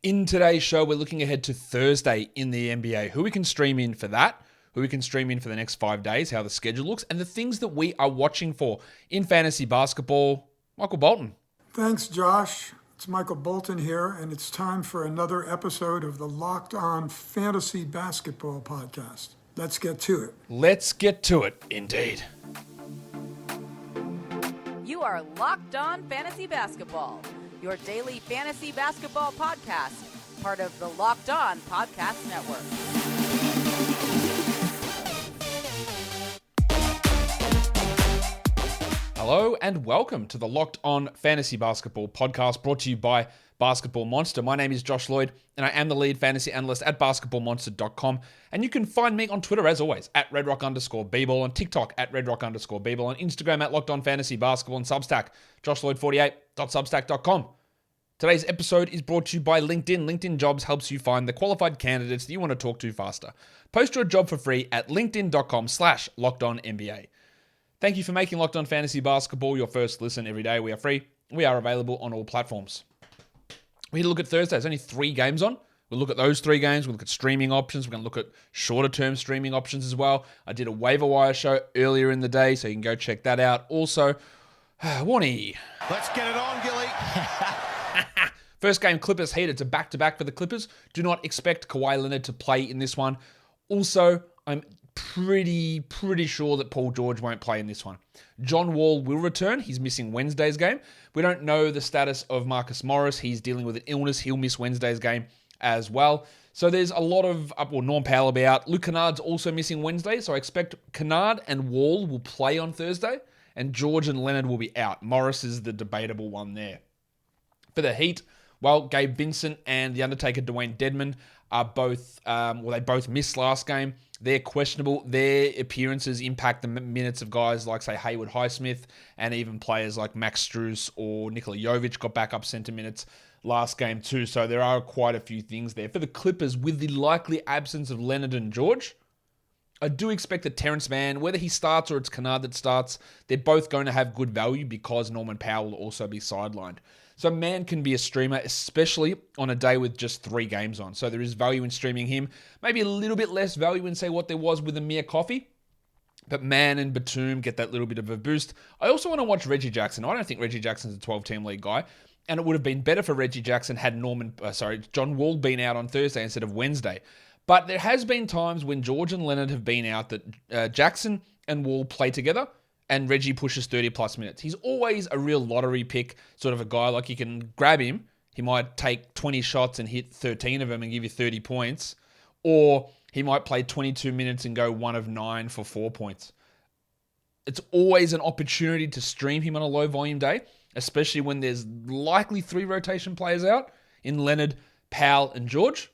In today's show, we're looking ahead to Thursday in the NBA. Who we can stream in for that, who we can stream in for the next 5 days, how the schedule looks, and the things that we are watching for in fantasy basketball. Michael Bolton. Thanks, Josh. It's Michael Bolton here, and it's time for another episode of the Locked On Fantasy Basketball Podcast. Let's get to it. Let's get to it, indeed. You are Locked On Fantasy Basketball, your daily fantasy basketball podcast, part of the Locked On Podcast Network. Hello and welcome to the Locked On Fantasy Basketball podcast brought to you by Basketball Monster. My name is Josh Lloyd and I am the lead fantasy analyst at basketballmonster.com. And you can find me on Twitter as always at redrock_bball, on TikTok at redrock_bball, on Instagram at Locked On Fantasy Basketball, and Substack, joshlloyd48.substack.com. Today's episode is brought to you by LinkedIn. LinkedIn Jobs helps you find the qualified candidates that you want to talk to faster. Post your job for free at linkedin.com/LockedOnNBA. Thank you for making Locked On Fantasy Basketball your first listen every day. We are free. We are available on all platforms. We had a look at Thursday. There's only 3 games on. We'll look at those 3 games. We'll look at streaming options. We're going to look at shorter-term streaming options as well. I did a waiver wire show earlier in the day, so you can go check that out. Also, Warnie. Let's get it on, Gilly. First game, ClippersHeat. It's a back-to-back for the Clippers. Do not expect Kawhi Leonard to play in this one. Also, I'm pretty sure that Paul George won't play in this one. John Wall will return. He's missing Wednesday's game. We don't know the status of Marcus Morris. He's dealing with an illness. He'll miss Wednesday's game as well. So there's a lot of, Norm Powell about. Luke Kennard's also missing Wednesday, so I expect Kennard and Wall will play on Thursday, and George and Leonard will be out. Morris is the debatable one there. For the Heat, well, Gabe Vincent and the Undertaker Dwayne Dedmon are both, they both missed last game. They're questionable. Their appearances impact the minutes of guys like, say, Haywood Highsmith, and even players like Max Strus or Nikola Jovic got backup center minutes last game too. So there are quite a few things there. For the Clippers, with the likely absence of Leonard and George, I do expect that Terrence Mann, whether he starts or it's Kennard that starts, they're both going to have good value because Norman Powell will also be sidelined. So Mann can be a streamer, especially on a day with just 3 games on. So there is value in streaming him. Maybe a little bit less value in, say, what there was with Amir Coffey. But Mann and Batum get that little bit of a boost. I also want to watch Reggie Jackson. I don't think Reggie Jackson's a 12-team league guy. And it would have been better for Reggie Jackson had John Wall been out on Thursday instead of Wednesday. But there has been times when George and Leonard have been out that Jackson and Wall play together and Reggie pushes 30-plus minutes. He's always a real lottery pick, sort of a guy. Like, you can grab him. He might take 20 shots and hit 13 of them and give you 30 points. Or he might play 22 minutes and go 1 of 9 for 4 points. It's always an opportunity to stream him on a low-volume day, especially when there's likely 3 rotation players out in Leonard, Powell, and George.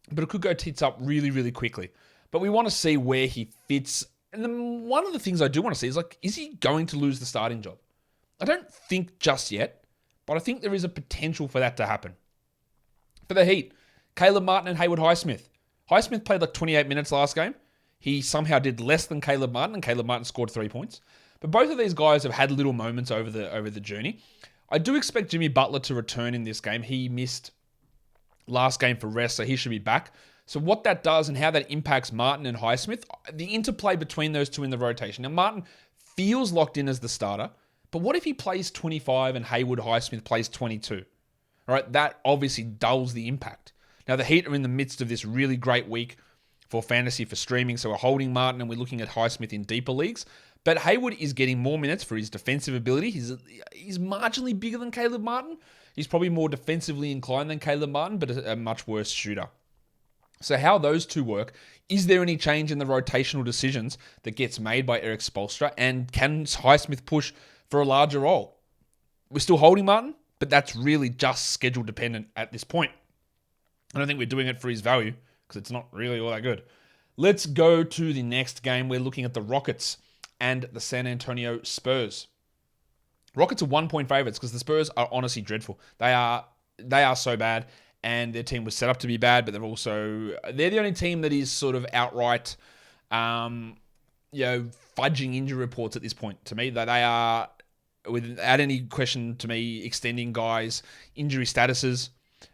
But it could go tits up really, really quickly. But we want to see where he fits. And then one of the things I do want to see is, is he going to lose the starting job? I don't think just yet, but I think there is a potential for that to happen. For the Heat, Caleb Martin and Haywood Highsmith. Highsmith played 28 minutes last game. He somehow did less than Caleb Martin, and Caleb Martin scored 3 points. But both of these guys have had little moments over the journey. I do expect Jimmy Butler to return in this game. He missed last game for rest, so he should be back. So what that does and how that impacts Martin and Highsmith, the interplay between those two in the rotation. Now, Martin feels locked in as the starter, but what if he plays 25 and Haywood Highsmith plays 22? All right, that obviously dulls the impact. Now, the Heat are in the midst of this really great week for fantasy, for streaming, so we're holding Martin and we're looking at Highsmith in deeper leagues. But Haywood is getting more minutes for his defensive ability. He's marginally bigger than Caleb Martin. He's probably more defensively inclined than Caleb Martin, but a much worse shooter. So how those two work, is there any change in the rotational decisions that gets made by Eric Spoelstra? And can Highsmith push for a larger role? We're still holding Martin, but that's really just schedule dependent at this point. I don't think we're doing it for his value because it's not really all that good. Let's go to the next game. We're looking at the Rockets and the San Antonio Spurs. Rockets are 1-point favorites because the Spurs are honestly dreadful. They are so bad. And their team was set up to be bad, but they're the only team that is sort of outright, fudging injury reports at this point. To me, that they are, without any question to me, extending guys' injury statuses.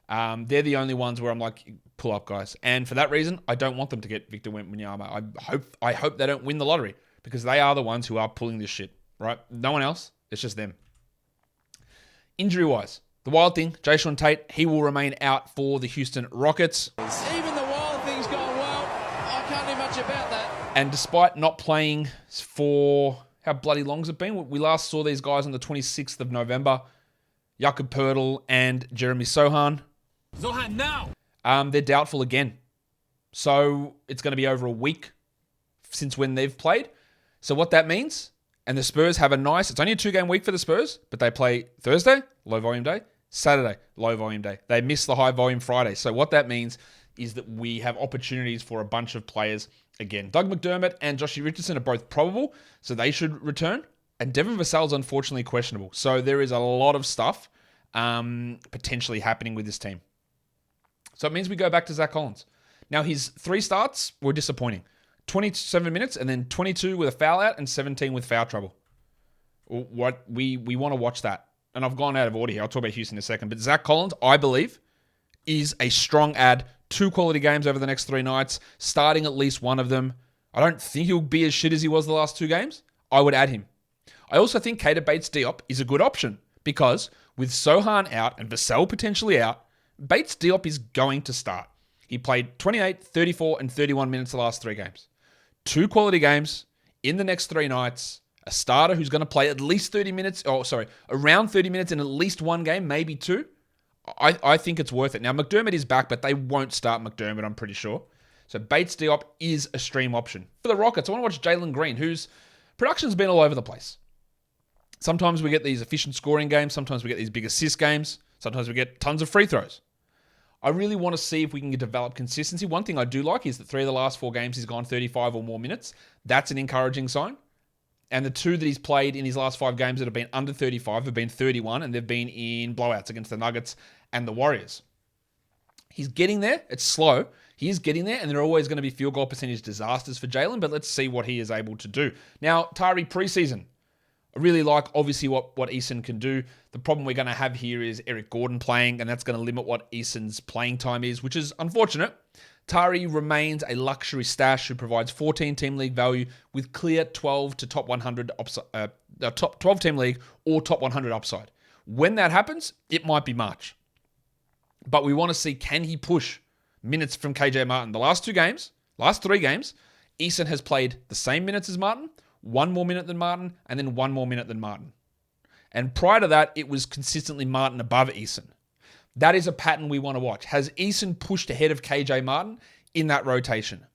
They're the only ones where I'm like, pull up, guys. And for that reason, I don't want them to get Victor Wembanyama. I hope they don't win the lottery because they are the ones who are pulling this shit, right? No one else. It's just them. Injury-wise, the wild thing, Jayshawn Tate, he will remain out for the Houston Rockets. Even the wild thing's gone well. I can't do much about that. And despite not playing for how bloody long has it been? We last saw these guys on the 26th of November. Jakob Poeltl and Jeremy Sohan. Zohan now. They're doubtful again. So it's going to be over a week since when they've played. So what that means, and the Spurs have it's only a 2-game week for the Spurs, but they play Thursday, low volume day, Saturday, low volume day. They miss the high volume Friday. So what that means is that we have opportunities for a bunch of players again. Doug McDermott and Joshie Richardson are both probable, so they should return. And Devin Vassell's unfortunately questionable. So there is a lot of stuff potentially happening with this team. So it means we go back to Zach Collins. Now, his 3 starts were disappointing. 27 minutes and then 22 with a foul out and 17 with foul trouble. What we want to watch that. And I've gone out of order here. I'll talk about Houston in a second. But Zach Collins, I believe, is a strong add. 2 quality games over the next 3 nights, starting at least one of them. I don't think he'll be as shit as he was the last 2 games. I would add him. I also think Keita Bates-Diop is a good option because with Sohan out and Vassell potentially out, Bates-Diop is going to start. He played 28, 34, and 31 minutes the last 3 games. 2 quality games in the next 3 nights. A starter who's going to play at least 30 minutes, around 30 minutes in at least 1 game, maybe 2. I think it's worth it. Now, McDermott is back, but they won't start McDermott, I'm pretty sure. So Bates-Diop is a stream option. For the Rockets, I want to watch Jalen Green, whose production's been all over the place. Sometimes we get these efficient scoring games. Sometimes we get these big assist games. Sometimes we get tons of free throws. I really want to see if we can develop consistency. One thing I do like is that 3 of the last 4 games he's gone 35 or more minutes. That's an encouraging sign. And the 2 that he's played in his last 5 games that have been under 35 have been 31, and they've been in blowouts against the Nuggets and the Warriors. He's getting there. It's slow. He is getting there, and there are always going to be field goal percentage disasters for Jalen, but let's see what he is able to do. Now, Tari preseason. I really like, obviously, what Eason can do. The problem we're going to have here is Eric Gordon playing, and that's going to limit what Eason's playing time is, which is unfortunate. Tari remains a luxury stash who provides 14 team league value with clear 12 to top 100 top 12 team league or top 100 upside. When that happens, it might be March. But we want to see, can he push minutes from KJ Martin? The last 3 games, Eason has played the same minutes as Martin, 1 more minute than Martin, and then 1 more minute than Martin. And prior to that, it was consistently Martin above Eason. That is a pattern we want to watch. Has Eason pushed ahead of KJ Martin in that rotation?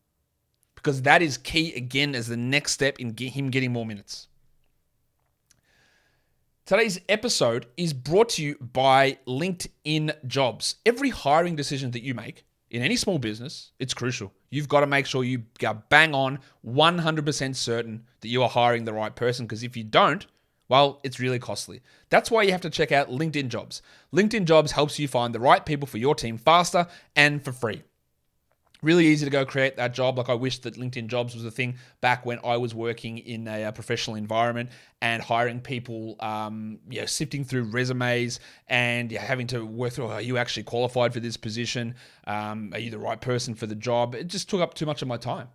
Because that is key, again, as the next step in him getting more minutes. Today's episode is brought to you by LinkedIn Jobs. Every hiring decision that you make in any small business, it's crucial. You've got to make sure you are bang on, 100% certain that you are hiring the right person, because if you don't, well, it's really costly. That's why you have to check out LinkedIn Jobs. LinkedIn Jobs helps you find the right people for your team faster and for free. Really easy to go create that job. Like, I wish that LinkedIn Jobs was a thing back when I was working in a professional environment and hiring people, sifting through resumes and having to work through, are you actually qualified for this position? Are you the right person for the job? It just took up too much of my time.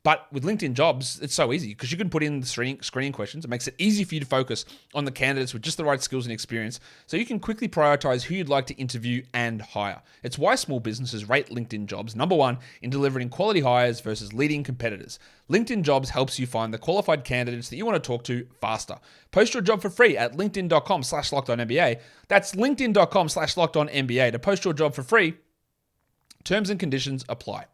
But with LinkedIn Jobs, it's so easy because you can put in the screening questions. It makes it easy for you to focus on the candidates with just the right skills and experience so you can quickly prioritize who you'd like to interview and hire. It's why small businesses rate LinkedIn Jobs #1 in delivering quality hires versus leading competitors. LinkedIn Jobs helps you find the qualified candidates that you want to talk to faster. Post your job for free at linkedin.com/LockedOnNBA. That's linkedin.com/LockedOnNBA to post your job for free. Terms and conditions apply.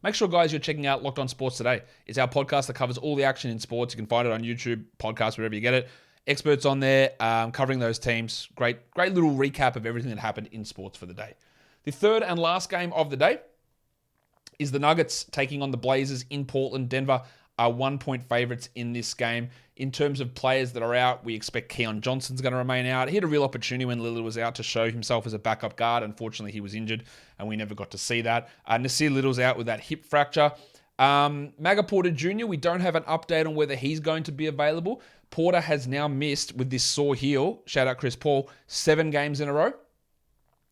Make sure, guys, you're checking out Locked On Sports Today. It's our podcast that covers all the action in sports. You can find it on YouTube, podcast, wherever you get it. Experts on there covering those teams. Great little recap of everything that happened in sports for the day. The third and last game of the day is the Nuggets taking on the Blazers in Portland. Denver are 1-point favorites in this game. In terms of players that are out, we expect Keon Johnson's going to remain out. He had a real opportunity when Lillard was out to show himself as a backup guard. Unfortunately, he was injured, and we never got to see that. Nasir Little's out with that hip fracture. Maga Porter Jr., we don't have an update on whether he's going to be available. Porter has now missed, with this sore heel, shout out Chris Paul, 7 games in a row.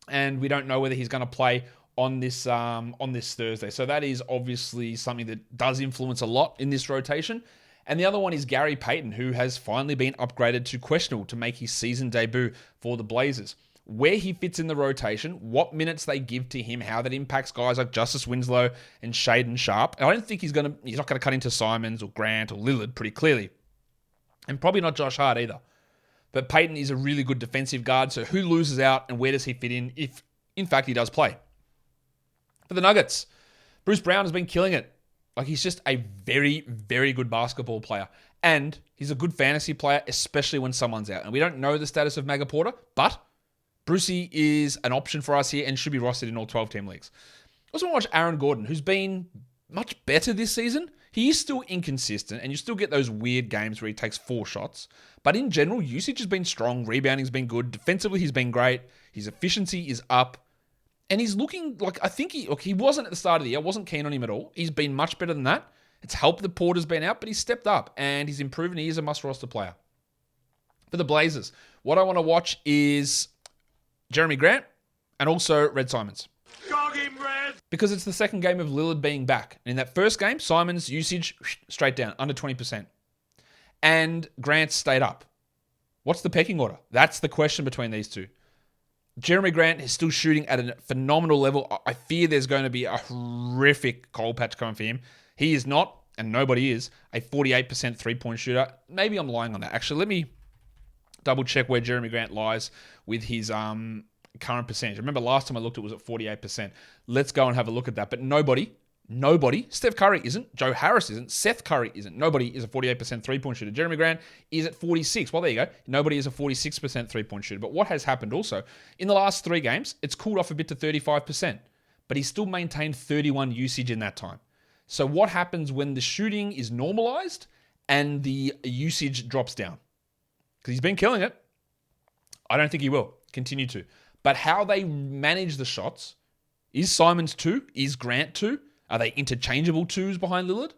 and we don't know whether he's going to play on this Thursday. So that is obviously something that does influence a lot in this rotation. And the other one is Gary Payton, who has finally been upgraded to questionable to make his season debut for the Blazers. Where he fits in the rotation, what minutes they give to him, how that impacts guys like Justice Winslow and Shaedon Sharpe. And I don't think he's not going to cut into Simons or Grant or Lillard pretty clearly. And probably not Josh Hart either. But Payton is a really good defensive guard, so who loses out and where does he fit in if, in fact, he does play? For the Nuggets, Bruce Brown has been killing it. Like, he's just a very, very good basketball player. And he's a good fantasy player, especially when someone's out. And we don't know the status of Maga Porter, but Brucey is an option for us here and should be rostered in all 12-team leagues. Also want to watch Aaron Gordon, who's been much better this season. He is still inconsistent, and you still get those weird games where he takes 4 shots. But in general, usage has been strong. Rebounding's been good. Defensively, he's been great. His efficiency is up. And he's looking like, I think he wasn't at the start of the year. I wasn't keen on him at all. He's been much better than that. It's helped that Porter's been out, but he's stepped up and he's improved and he is a must-roster player. For the Blazers, what I want to watch is Jerami Grant and also Red Simons. Because it's the second game of Lillard being back. And in that first game, Simons' usage straight down, under 20%. And Grant stayed up. What's the pecking order? That's the question between these two. Jerami Grant is still shooting at a phenomenal level. I fear there's going to be a horrific cold patch coming for him. He is not, and nobody is, a 48% three-point shooter. Maybe I'm lying on that. Actually, let me double check where Jerami Grant lies with his current percentage. Remember last time I looked, it was at 48%. Let's go and have a look at that. But nobody, Steph Curry isn't, Joe Harris isn't, Seth Curry isn't. Nobody is a 48% three-point shooter. Jerami Grant is at 46. Well, there you go. Nobody is a 46% three-point shooter. But what has happened also, in the last 3 games, it's cooled off a bit to 35%. But he's still maintained 31 usage in that time. So what happens when the shooting is normalized and the usage drops down? Because he's been killing it. I don't think he will continue to. But how they manage the shots, is Simons 2? Is Grant 2? Are they interchangeable 2s behind Lillard?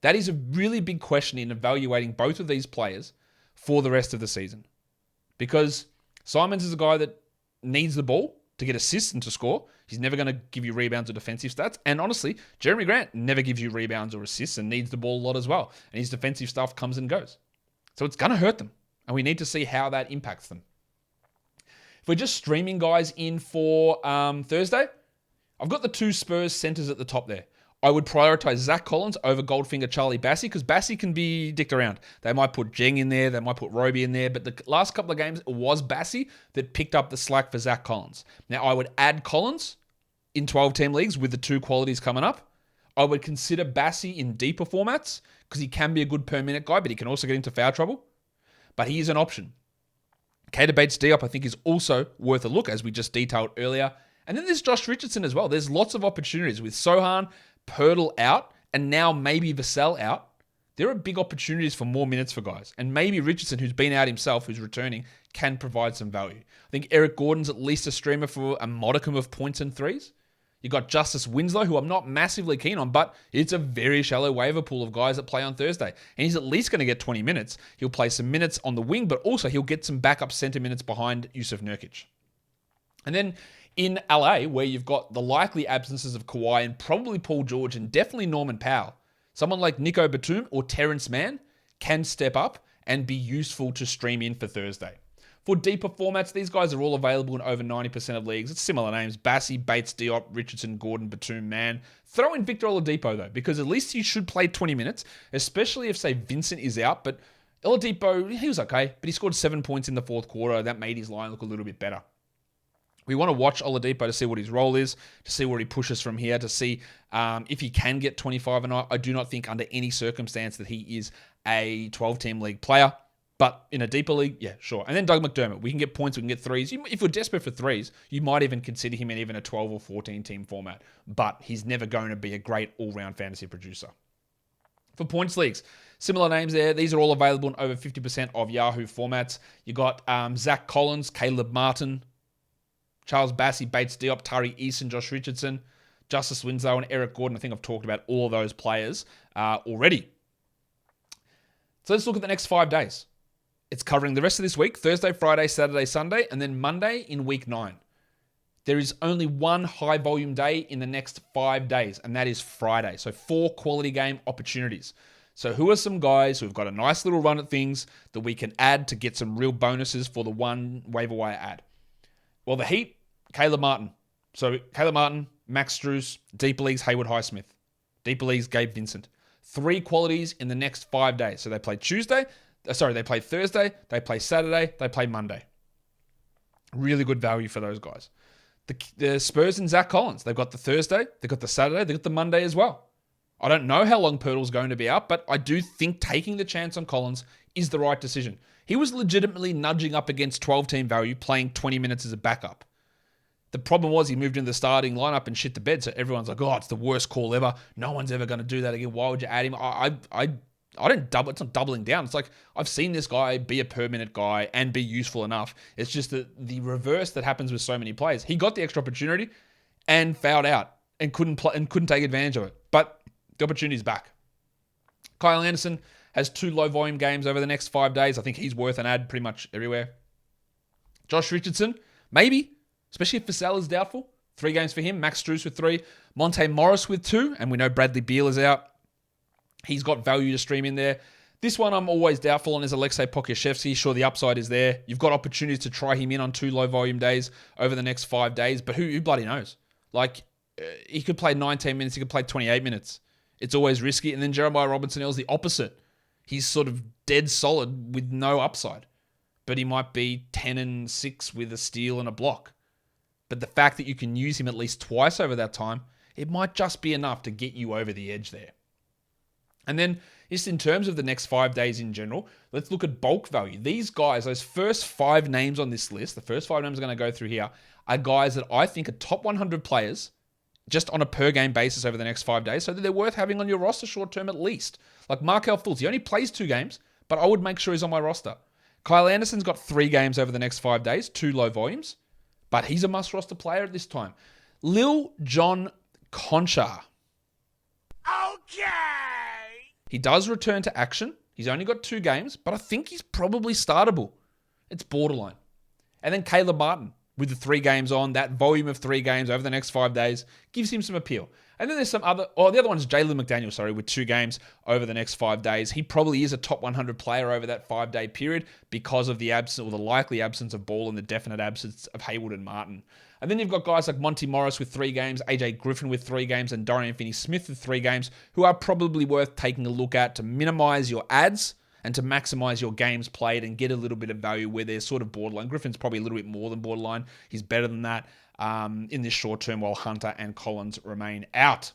That is a really big question in evaluating both of these players for the rest of the season. Because Simons is a guy that needs the ball to get assists and to score. He's never going to give you rebounds or defensive stats. And honestly, Jerami Grant never gives you rebounds or assists and needs the ball a lot as well. And his defensive stuff comes and goes. So it's going to hurt them. And we need to see how that impacts them. If we're just streaming guys in for Thursday, I've got the 2 Spurs centers at the top there. I would prioritize Zach Collins over Goldfinger Charlie Bassey because Bassey can be dicked around. They might put Jeng in there. They might put Roby in there. But the last couple of games, it was Bassey that picked up the slack for Zach Collins. Now, I would add Collins in 12-team leagues with the 2 qualities coming up. I would consider Bassey in deeper formats because he can be a good per-minute guy, but he can also get into foul trouble. But he is an option. Keita Bates-Diop, I think, is also worth a look, as we just detailed earlier. And then there's Josh Richardson as well. There's lots of opportunities with Sohan, Pirtle out, and now maybe Vassell out. There are big opportunities for more minutes for guys. And maybe Richardson, who's been out himself, who's returning, can provide some value. I think Eric Gordon's at least a streamer for a modicum of points and threes. You got Justice Winslow, who I'm not massively keen on, but it's a very shallow waiver pool of guys that play on Thursday. And he's at least going to get 20 minutes. He'll play some minutes on the wing, but also he'll get some backup center minutes behind Yusuf Nurkic. And then in LA, where you've got the likely absences of Kawhi and probably Paul George and definitely Norman Powell, someone like Nico Batum or Terrence Mann can step up and be useful to stream in for Thursday. For deeper formats, these guys are all available in over 90% of leagues. It's similar names: Bassey, Bates, Diop, Richardson, Gordon, Batum, Mann. Throw in Victor Oladipo, though, because at least he should play 20 minutes, especially if, say, Vincent is out. But Oladipo, he was okay, but he scored 7 points in the fourth quarter. That made his line look a little bit better. We want to watch Oladipo to see what his role is, to see where he pushes from here, to see if he can get 25 or not. I do not think under any circumstance that he is a 12-team league player. But in a deeper league, yeah, sure. And then Doug McDermott. We can get points, we can get threes. If you're desperate for threes, you might even consider him in even a 12 or 14-team format. But he's never going to be a great all-round fantasy producer. For points leagues, similar names there. These are all available in over 50% of Yahoo formats. You got Zach Collins, Caleb Martin, Charles Bassey, Bates Diop, Tari Eason, Josh Richardson, Justice Winslow, and Eric Gordon. I think I've talked about all of those players already. So let's look at the next 5 days. It's covering the rest of this week: Thursday, Friday, Saturday, Sunday, and then Monday in week 9. There is only one high volume day in the next 5 days, and that is Friday. So 4 quality game opportunities. So who are some guys who've got a nice little run at things that we can add to get some real bonuses for the one waiver wire ad? Well, the Heat, Caleb Martin. So Caleb Martin, Max Strus, Deeper Leagues, Haywood Highsmith. Deeper Leagues, Gabe Vincent. 3 qualities in the next 5 days. So they play they play Thursday, they play Saturday, they play Monday. Really good value for those guys. The Spurs and Zach Collins, they've got the Thursday, they've got the Saturday, they've got the Monday as well. I don't know how long Pirtle's going to be out, but I do think taking the chance on Collins is the right decision. He was legitimately nudging up against 12-team value, playing 20 minutes as a backup. The problem was he moved into the starting lineup and shit the bed, so everyone's like, oh, it's the worst call ever. No one's ever going to do that again. Why would you add him? I don't double. It's not doubling down. It's like I've seen this guy be a per-minute guy and be useful enough. It's just that the reverse that happens with so many players. He got the extra opportunity and fouled out and couldn't take advantage of it. But the opportunity's back. Kyle Anderson has 2 low-volume games over the next 5 days. I think he's worth an ad pretty much everywhere. Josh Richardson, maybe, especially if Vassell is doubtful. 3 games for him. Max Strus with 3. Monte Morris with 2. And we know Bradley Beal is out. He's got value to stream in there. This one I'm always doubtful on is Alexei Pokusevski. Sure, the upside is there. You've got opportunities to try him in on 2 low-volume days over the next 5 days, but who bloody knows? Like, he could play 19 minutes, he could play 28 minutes. It's always risky. And then Jeremiah Robinson-Earl's the opposite. He's sort of dead solid with no upside, but he might be 10-6 with a steal and a block. But the fact that you can use him at least twice over that time, it might just be enough to get you over the edge there. And then, just in terms of the next 5 days in general, let's look at bulk value. These guys, those first 5 names on this list, the first 5 names I'm going to go through here, are guys that I think are top 100 players just on a per-game basis over the next 5 days, so that they're worth having on your roster short-term at least. Like Markelle Fultz, he only plays 2 games, but I would make sure he's on my roster. Kyle Anderson's got 3 games over the next 5 days, 2 low volumes, but he's a must-roster player at this time. Lil John Conchar. Okay! He does return to action. He's only got 2 games, but I think he's probably startable. It's borderline. And then Caleb Martin with the 3 games on, that volume of 3 games over the next 5 days gives him some appeal. And then there's some other, the other one is Jalen McDaniel, with 2 games over the next 5 days. He probably is a top 100 player over that 5-day period because of the absence or the likely absence of Ball and the definite absence of Haywood and Martin. And then you've got guys like Monty Morris with 3 games, AJ Griffin with 3 games, and Dorian Finney-Smith with 3 games, who are probably worth taking a look at to minimize your ads and to maximize your games played and get a little bit of value where they're sort of borderline. Griffin's probably a little bit more than borderline. He's better than that in this short term while Hunter and Collins remain out.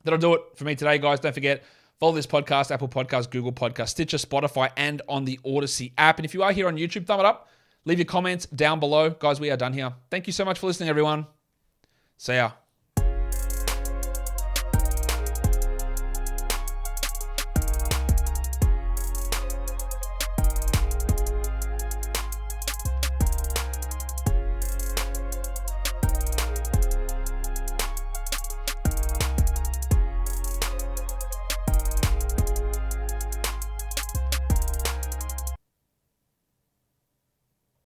That'll do it for me today, guys. Don't forget, follow this podcast, Apple Podcasts, Google Podcasts, Stitcher, Spotify, and on the Odyssey app. And if you are here on YouTube, thumb it up. Leave your comments down below. Guys, we are done here. Thank you so much for listening, everyone. See ya.